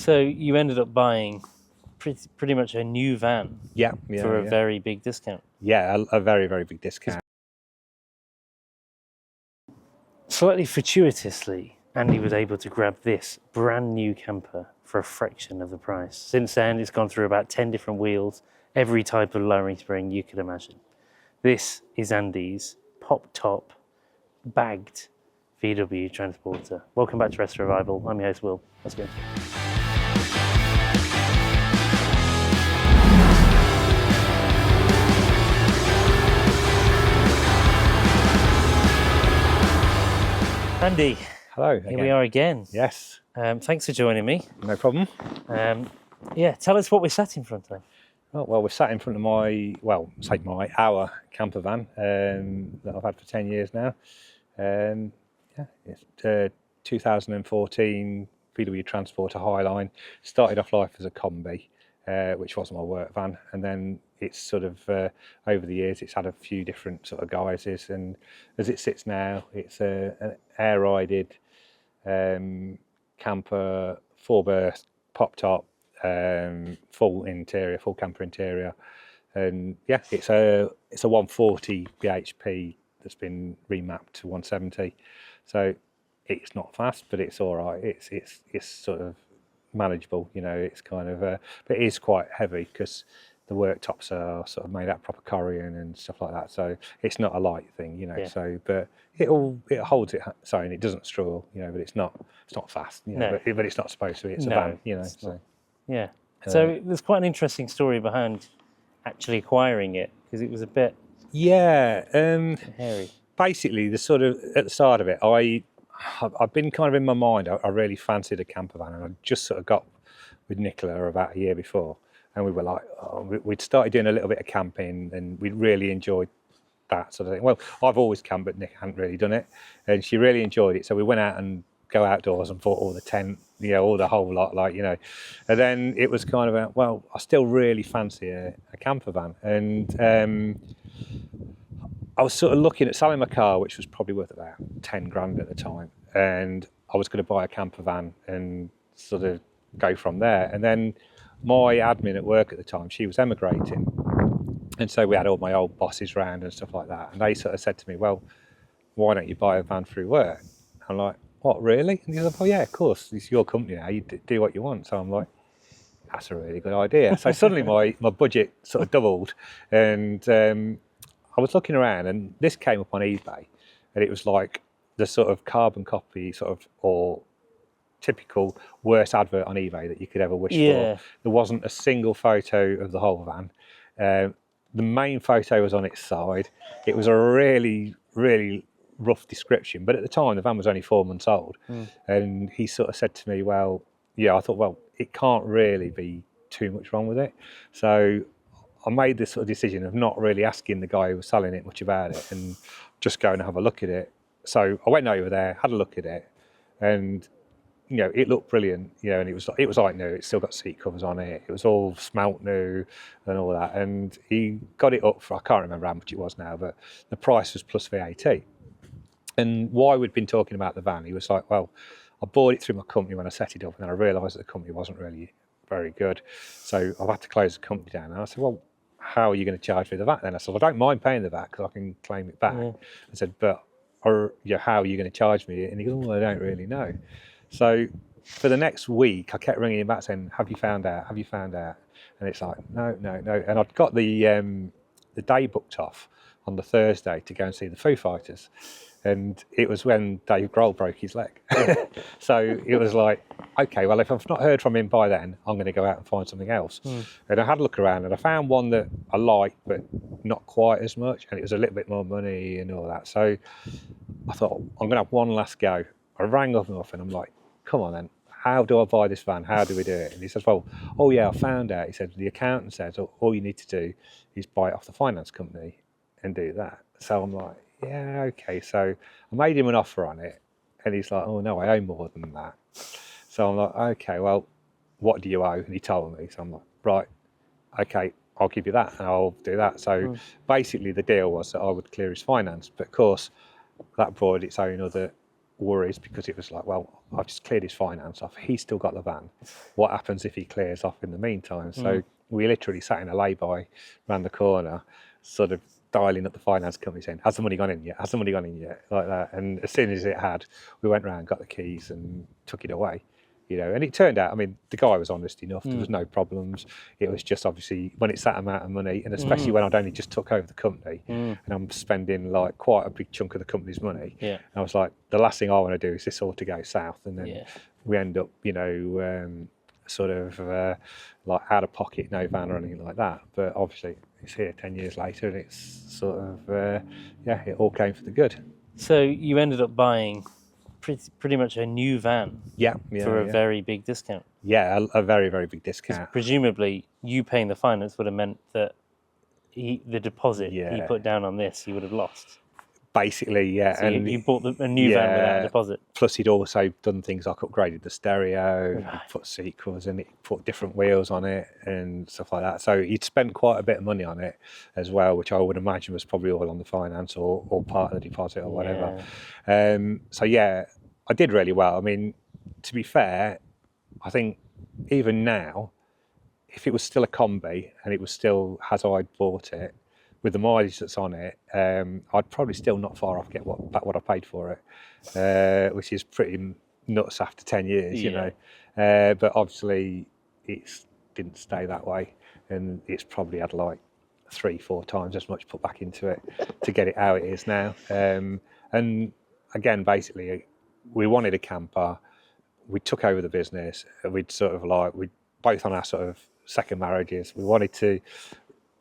So you ended up buying pretty much a new van for a very big discount. Yeah, a very, very big discount. Slightly fortuitously, Andy was able to grab this brand new camper for a fraction of the price. Since then, it's gone through about 10 different wheels, every type of lowering spring you could imagine. This is Andy's pop-top, bagged VW Transporter. Welcome back to Rest Revival. I'm your host, Will. Let's go. Andy. Hello again. Here we are again. Yes. Thanks for joining me. No problem. Tell us what we're sat in front of. Oh, well, we're sat in front of our camper van that I've had for 10 years now. It's 2014 VW Transporter Highline. Started off life as a combi, which was my work van, and then it's sort of over the years it's had a few different sort of guises, and as it sits now, it's an air-rided camper, 4-berth, pop-top, full camper interior, and yeah, it's a 140 bhp that's been remapped to 170. So it's not fast, but it's all right. It's sort of manageable, you know. It's kind of but it is quite heavy because the worktops are sort of made out of proper Corian and stuff like that. So it's not a light thing, you know. Yeah. So, but it holds its own. It doesn't struggle, you know. But it's not fast, you know. No. But it's not supposed to be. It's a van, you know. So yeah. So there's quite an interesting story behind actually acquiring it, because it was a bit hairy. Basically, the sort of at the start of it, I've been kind of in my mind. I really fancied a camper van, and I just sort of got with Nicola about a year before, and we were like, we'd started doing a little bit of camping, and we really enjoyed that sort of thing. Well, I've always camped, but Nick hadn't really done it, and she really enjoyed it. So we went out and go outdoors and bought all the tent, you know, all the whole lot, like, you know. And then it was kind of well, I still really fancy a camper van, and I was sort of looking at selling my car, which was probably worth about 10 grand at the time, and I was going to buy a camper van and sort of go from there. And then my admin at work at the time, she was emigrating, and so we had all my old bosses round and stuff like that, and they sort of said to me, well, why don't you buy a van through work? I'm like, what, really? And he's like, oh yeah, of course, it's your company now, you do what you want. So I'm like, that's a really good idea. So suddenly my budget sort of doubled, and I was looking around, and this came up on eBay, and it was like the sort of carbon copy sort of, or typical worst advert on eBay that you could ever wish for. There wasn't a single photo of the whole van. The main photo was on its side. It was a really, really rough description, but at the time the van was only 4 months old. And he sort of said to me, well, yeah, I thought, well, it can't really be too much wrong with it. So I made this sort of decision of not really asking the guy who was selling it much about it, and just going to have a look at it. So I went over there, had a look at it, and you know, it looked brilliant, you know, and it was like new. It still got seat covers on it. It was all smelt new and all that. And he got it up for, I can't remember how much it was now, but the price was plus VAT. And why we'd been talking about the van, he was like, well, I bought it through my company when I set it up, and then I realised that the company wasn't really very good. So I've had to close the company down. And I said, well, how are you going to charge me the VAT then? I said, well, I don't mind paying the VAT because I can claim it back. I said, but how are you going to charge me? And he goes, well, I don't really know. So for the next week, I kept ringing him back saying, have you found out? Have you found out? And it's like, no. And I'd got the day booked off on the Thursday to go and see the Foo Fighters. And it was when Dave Grohl broke his leg. So it was like, okay, well, if I've not heard from him by then, I'm going to go out and find something else. And I had a look around, and I found one that I liked, but not quite as much. And it was a little bit more money and all that. So I thought, I'm going to have one last go. I rang up and I'm like, come on then, how do I buy this van? How do we do it? And he says, well, oh yeah, I found out. He said, the accountant says, all you need to do is buy it off the finance company and do that. So I'm like, yeah, okay. So I made him an offer on it, and he's like, oh no, I owe more than that. So I'm like, okay, well, what do you owe? And he told me. So I'm like, right, okay, I'll give you that and I'll do that. So basically the deal was that I would clear his finance, but of course that brought its own other worries because it was like, well, I've just cleared his finance off. He's still got the van. What happens if he clears off in the meantime? So we literally sat in a lay-by around the corner, sort of dialing up the finance company saying, has the money gone in yet? Has the money gone in yet? Like that. And as soon as it had, we went round, got the keys and took it away. And it turned out, I mean, the guy was honest enough. There was no problems. It was just obviously when it's that amount of money, and especially when I'd only just took over the company and I'm spending like quite a big chunk of the company's money. Yeah. And I was like, the last thing I want to do is this all to go south. And then we end up, sort of like out of pocket, no van or anything like that. But obviously it's here 10 years later and it's sort of, it all came for the good. So you ended up buying pretty much a new van for a very big discount. Yeah, a very, very big discount. Presumably you paying the finance would have meant that the deposit he put down on this, he would have lost. Basically, yeah. So and you bought a new van without a deposit. Plus, he'd also done things like upgraded the stereo, put seat covers in it, put different wheels on it, and stuff like that. So he'd spent quite a bit of money on it as well, which I would imagine was probably all on the finance or part of the deposit or whatever. So yeah, I did really well. I mean, to be fair, I think even now, if it was still a combi and it was still as I'd bought it, with the mileage that's on it, I'd probably still not far off get back what I paid for it, which is pretty nuts after 10 years, you know. But obviously, it didn't stay that way, and it's probably had like 3-4 times as much put back into it to get it how it is now. And again, basically, we wanted a camper. We took over the business. We both on our sort of second marriages. We wanted to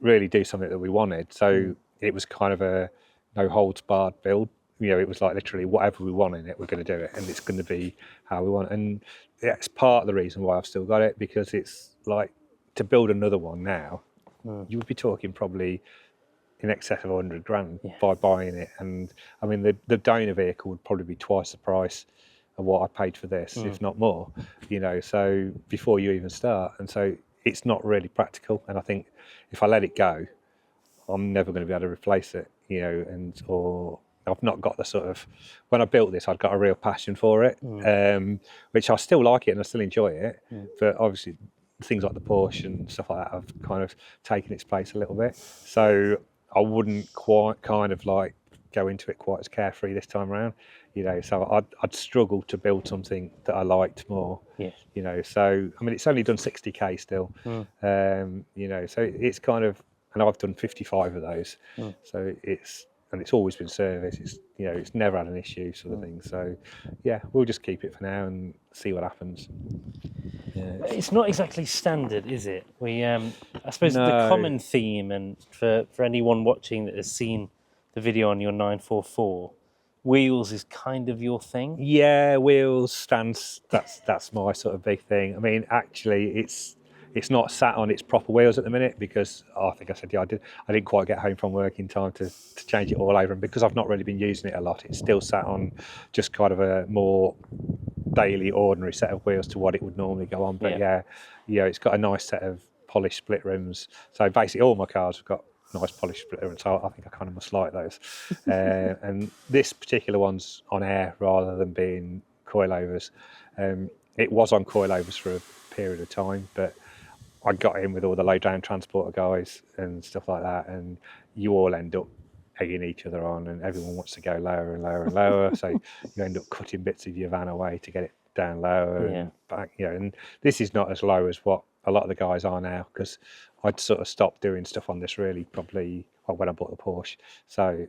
really do something that we wanted. So it was kind of a no holds barred build. It was like literally whatever we want in it, we're going to do it, and it's going to be how we want. And it's part of the reason why I've still got it, because it's like to build another one now, you would be talking probably in excess of 100 grand by buying it. And I mean, the donor vehicle would probably be twice the price of what I paid for this, if not more, so before you even start. And so it's not really practical. And I think if I let it go, I'm never going to be able to replace it, or I've not got the sort of, when I built this, I'd got a real passion for it, which I still like it and I still enjoy it. But obviously things like the Porsche and stuff like that have kind of taken its place a little bit. So I wouldn't quite kind of like go into it quite as carefree this time around, so I'd struggle to build something that I liked more, so I mean, it's only done 60k still, so it's kind of, and I've done 55 of those, so it's always been serviced, it's never had an issue sort of thing. So yeah, we'll just keep it for now and see what happens. It's not exactly standard, is it? I suppose the common theme, and for anyone watching that has seen the video on your 944, wheels is kind of your thing. Yeah, wheels, stands, that's my sort of big thing. I mean, actually it's not sat on its proper wheels at the minute, because I think I said I didn't quite get home from work in time to change it all over, and because I've not really been using it a lot, it's still sat on just kind of a more daily ordinary set of wheels to what it would normally go on. But it's got a nice set of polished split rims, so basically all my cars have got nice polished split rims, so I think I kind of must like those. And this particular one's on air rather than being coilovers. It was on coilovers for a period of time, but I got in with all the low down transporter guys and stuff like that, and you all end up egging each other on, and everyone wants to go lower and lower and lower. So you end up cutting bits of your van away to get it down lower and back. And this is not as low as what a lot of the guys are now, because I'd sort of stopped doing stuff on this really probably when I bought the Porsche. So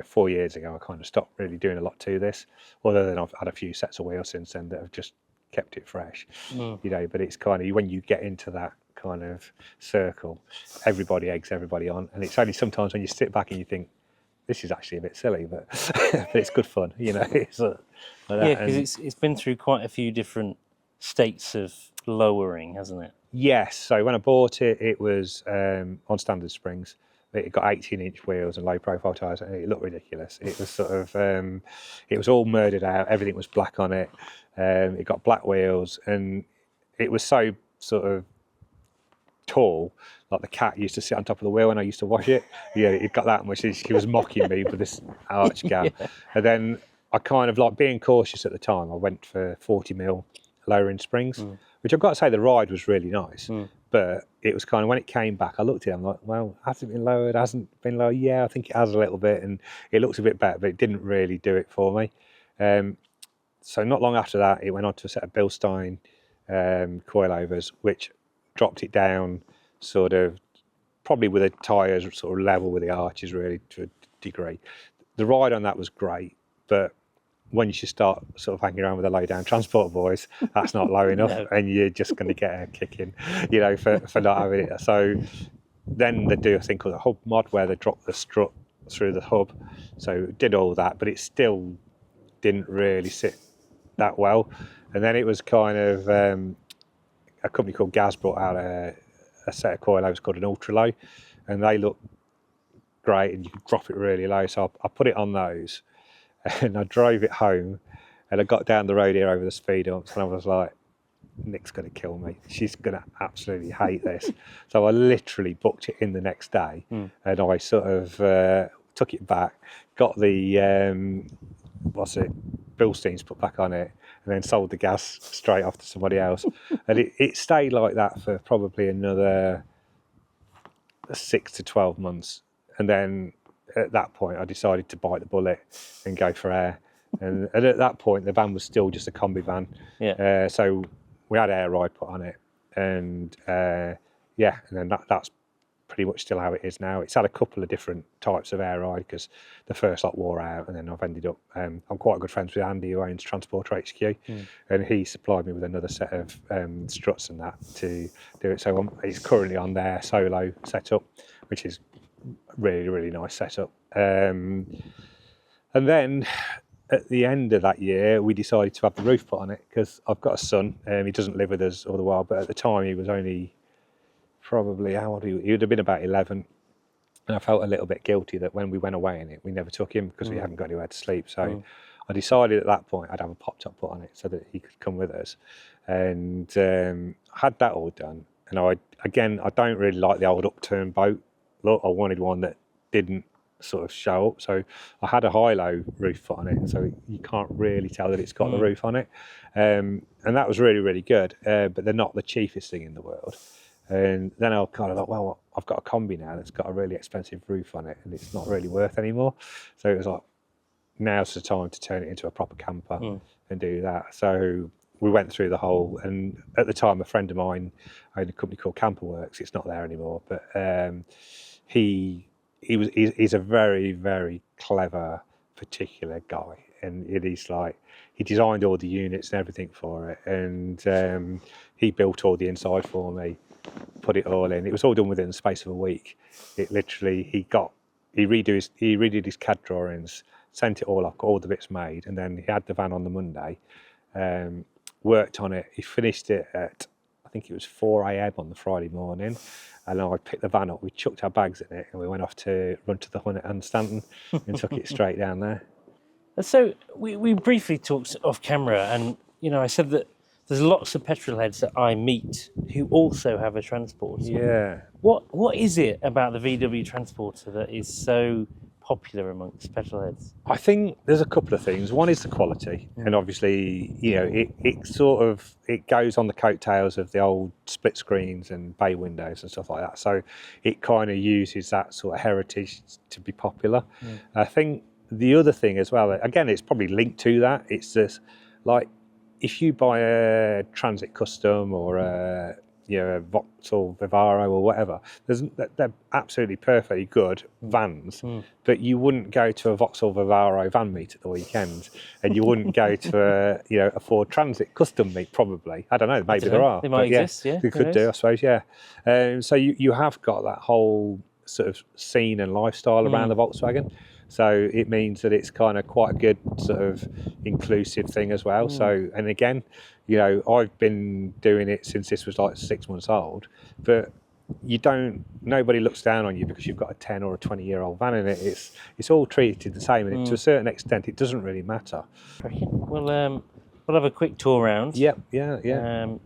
4 years ago I kind of stopped really doing a lot to this, other than I've had a few sets of wheels since then that have just kept it fresh. But it's kind of, when you get into that kind of circle, everybody eggs everybody on, and it's only sometimes when you sit back and you think, this is actually a bit silly, but but it's good fun, It's like because it's been through quite a few different states of lowering, hasn't it? Yes. So when I bought it, it was on standard springs. It got 18-inch wheels and low-profile tyres, and it looked ridiculous. It was sort of, it was all murdered out. Everything was black on it. It got black wheels, and it was so sort of tall, like the cat used to sit on top of the wheel when I used to wash it. It got that much. He was mocking me with this arch gap. And then I kind of like being cautious at the time. I went for 40mm lowering springs, which I've got to say the ride was really nice. But it was kind of when it came back, I looked at it, I'm like, well, hasn't been lowered, hasn't been lowered. Yeah, I think it has a little bit, and it looks a bit better, but it didn't really do it for me. So not long after that, it went on to a set of Bilstein coilovers, which dropped it down sort of probably with the tyres sort of level with the arches really to a degree. The ride on that was great, but when you should start sort of hanging around with the low down transport boys, that's not low enough, no. And you're just going to get a kicking, you know, for not having it. So then they do a thing called a hub mod where they drop the strut through the hub. So it did all that, but it still didn't really sit that well. And then it was kind of a company called Gaz brought out a set of coilovers called an ultra low, and they look great and you can drop it really low. So I put it on those and I drove it home, and I got down the road here over the speed humps, and I was like, Nick's going to kill me. She's going to absolutely hate this. So I literally booked it in the next day, and I sort of took it back, got the Bilsteins put back on it, and then sold the gas straight off to somebody else. And it stayed like that for probably another 6 to 12 months. And then at that point, I decided to bite the bullet and go for air. And at that point, the van was still just a combi van. Yeah. So we had air ride put on it. And yeah, and then that's pretty much still how it is now. It's had a couple of different types of air ride because the first lot wore out, and then I've ended up, I'm quite good friends with Andy, who owns Transporter HQ, and he supplied me with another set of struts and that to do it. So it's currently on their solo setup, which is really, really nice setup. And then at the end of that year, we decided to have the roof put on it because I've got a son. He doesn't live with us all the while, but at the time he was only probably, how old he would have been about 11, and I felt a little bit guilty that when we went away in it, we never took him because we hadn't got anywhere to sleep. So I decided at that point I'd have a pop top put on it so that he could come with us, and had that all done. And I don't really like the old upturned boat look. I wanted one that didn't sort of show up, so I had a high-low roof put on it, so you can't really tell that it's got the roof on it, and that was really, really good, but they're not the cheapest thing in the world. And then I kind of thought, well, I've got a combi now that's got a really expensive roof on it, and it's not really worth anymore. So it was like, now's the time to turn it into a proper camper and do that. So we went through the whole, and at the time, a friend of mine owned a company called Camperworks. It's not there anymore, but he's a very, very clever, particular guy, and he's like, he designed all the units and everything for it, and he built all the inside for me, put it all in. It was all done within the space of a week. It literally, he redid his CAD drawings, sent it all off, got all the bits made, and then he had the van on the Monday, worked on it. He finished it at, I think it was 4 a.m. on the Friday morning, and I picked the van up, we chucked our bags in it, and we went off to run to the Hunter and Stanton and took it straight down there. So we briefly talked off camera, and I said that there's lots of petrol heads that I meet who also have a transporter. Yeah. What is it about the VW transporter that is so popular amongst petrol heads? I think there's a couple of things. One is the quality, and obviously, it goes on the coattails of the old split screens and bay windows and stuff like that. So it kind of uses that sort of heritage to be popular. I think the other thing as well, again, it's probably linked to that. It's just like, if you buy a Transit Custom or a Vauxhall Vivaro or whatever, they're absolutely perfectly good vans, but you wouldn't go to a Vauxhall Vivaro van meet at the weekend, and you wouldn't go to a Ford Transit Custom meet, probably. I don't know, maybe there are. They might exist, yeah. You could do, I suppose, yeah. So you have got that whole sort of scene and lifestyle around the Volkswagen. So it means that it's kind of quite a good sort of inclusive thing as well. So, and again, I've been doing it since this was like 6 months old, but nobody looks down on you because you've got a 10 or a 20-year-old van in it. It's all treated the same, and to a certain extent, it doesn't really matter. We'll have a quick tour around. Yeah. Have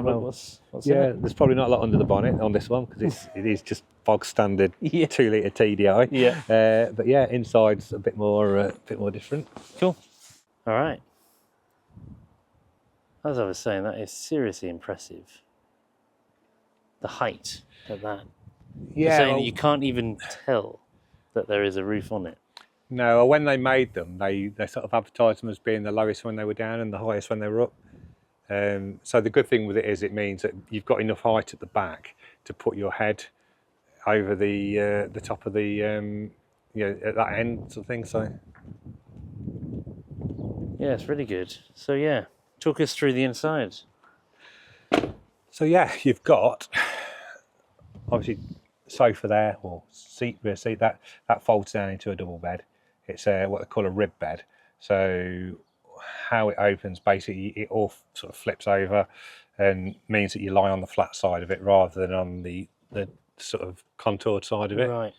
a look What's in Yeah, it? there's probably not a lot under the bonnet on this one because it is just bog standard Yeah. 2 litre TDI. Yeah. But yeah, inside's a bit more different. Cool. All right. As I was saying, that is seriously impressive. The height of that. You're Yeah, saying that well, you can't even tell that there is a roof on it. no, when they made them, they sort of advertised them as being the lowest when they were down and the highest when they were up. So the good thing with it is it means that you've got enough height at the back to put your head over the top of the at that end sort of thing. So Yeah, it's really good. So yeah, talk us through the inside. so yeah, you've got obviously sofa there or rear seat that folds down into a double bed. It's what they call a rib bed. So how it opens, basically it all sort of flips over and means that you lie on the flat side of it rather than on the sort of contoured side of it. Right.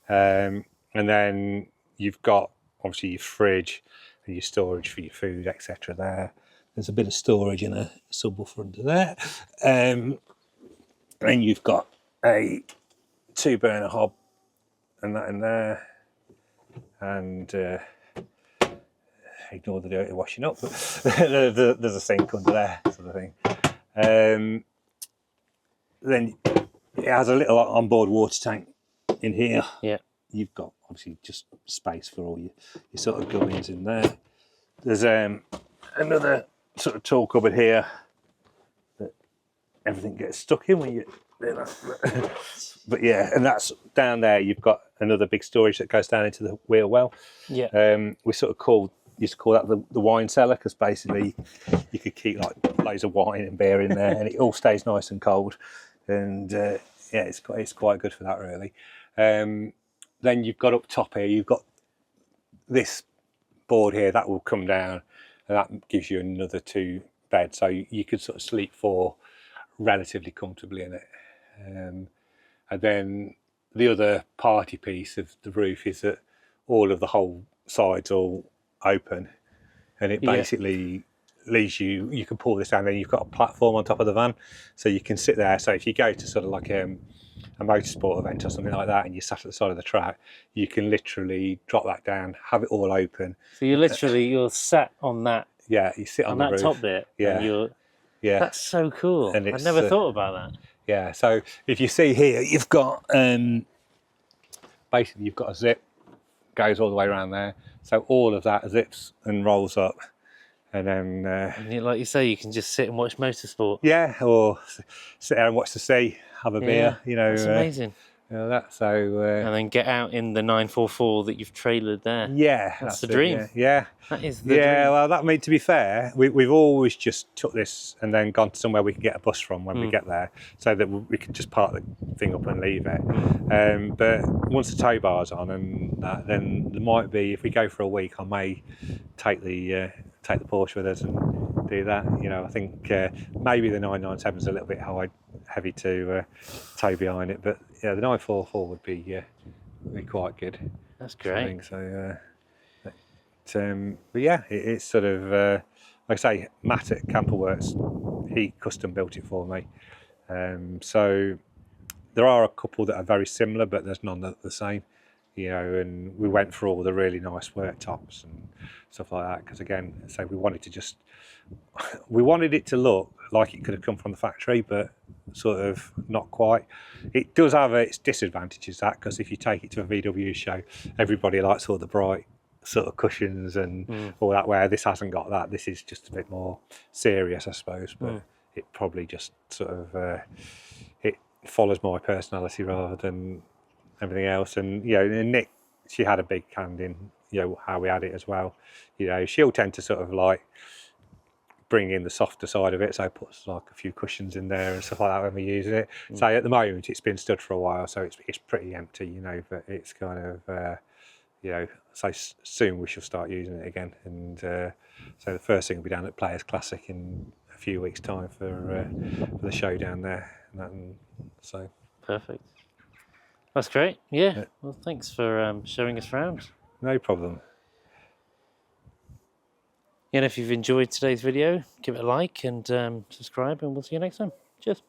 And then you've got obviously your fridge and your storage for your food, etc. there. There's a bit of storage in a subwoofer under there. And you've got a 2-burner hob and that in there. And ignore the dirty washing up, but there's a sink under there, sort of thing. Then it has a little onboard water tank in here. Yeah. You've got obviously just space for all your sort of gubbins in there. There's another sort of tool cupboard here that everything gets stuck in when you do that. But yeah, and that's down there. You've got another big storage that goes down into the wheel well. Yeah. We sort of used to call that the wine cellar because basically you could keep like loads of wine and beer in there, and it all stays nice and cold. And yeah, it's quite good for that really. Then you've got up top here, you've got this board here that will come down, and that gives you another 2 beds, so you could sort of sleep 4 relatively comfortably in it. And then the other party piece of the roof is that all of the whole sides all open, and it basically leaves you can pull this down, then you've got a platform on top of the van, so you can sit there. So if you go to sort of like a motorsport event or something like that and you sat at the side of the track, you can literally drop that down, have it all open. So you're sat on that. Yeah, you sit on the that roof. top bit. Yeah. And yeah. That's so cool. And I never thought about that. Yeah. So if you see here, you've got basically you've got a zip goes all the way around there. So all of that zips and rolls up, and then and like you say, you can just sit and watch motorsport. Yeah, or sit there and watch the sea, have a beer. That's amazing. And then get out in the 944 that you've trailered there. Yeah, that's the dream. Yeah. That is the dream. Well, that to be fair, we've always just took this and then gone to somewhere we can get a bus from when we get there, so that we can just park the thing up and leave it. But once the tow bar's on and that, then there might be, if we go for a week, I may take the Porsche with us and do that. I think maybe the 997 is a little bit heavy to tow behind it, but yeah, the 944 would be quite good. That's great. I think so. But yeah, it's sort of like I say, Matt at Camperworks, he custom built it for me. So there are a couple that are very similar, but there's none that are the same. And we went for all the really nice worktops and stuff like that because, again, so we wanted it to look like it could have come from the factory, but sort of not quite. It does have its disadvantages, that, because if you take it to a VW show, everybody likes all the bright sort of cushions and all that, where this hasn't got that. This is just a bit more serious, I suppose, but it probably just sort of it follows my personality rather than everything else. And Nick, she had a big hand in how we had it as well. She'll tend to sort of like bring in the softer side of it, so puts like a few cushions in there and stuff like that when we're using it. So at the moment it's been stood for a while, so it's pretty empty, but it's kind of so soon we shall start using it again. And so the first thing will be down at Players Classic in a few weeks' time for the show down there. So perfect. That's great. Yeah. Well, thanks for showing us around. No problem. And if you've enjoyed today's video, give it a like and subscribe, and we'll see you next time. Cheers.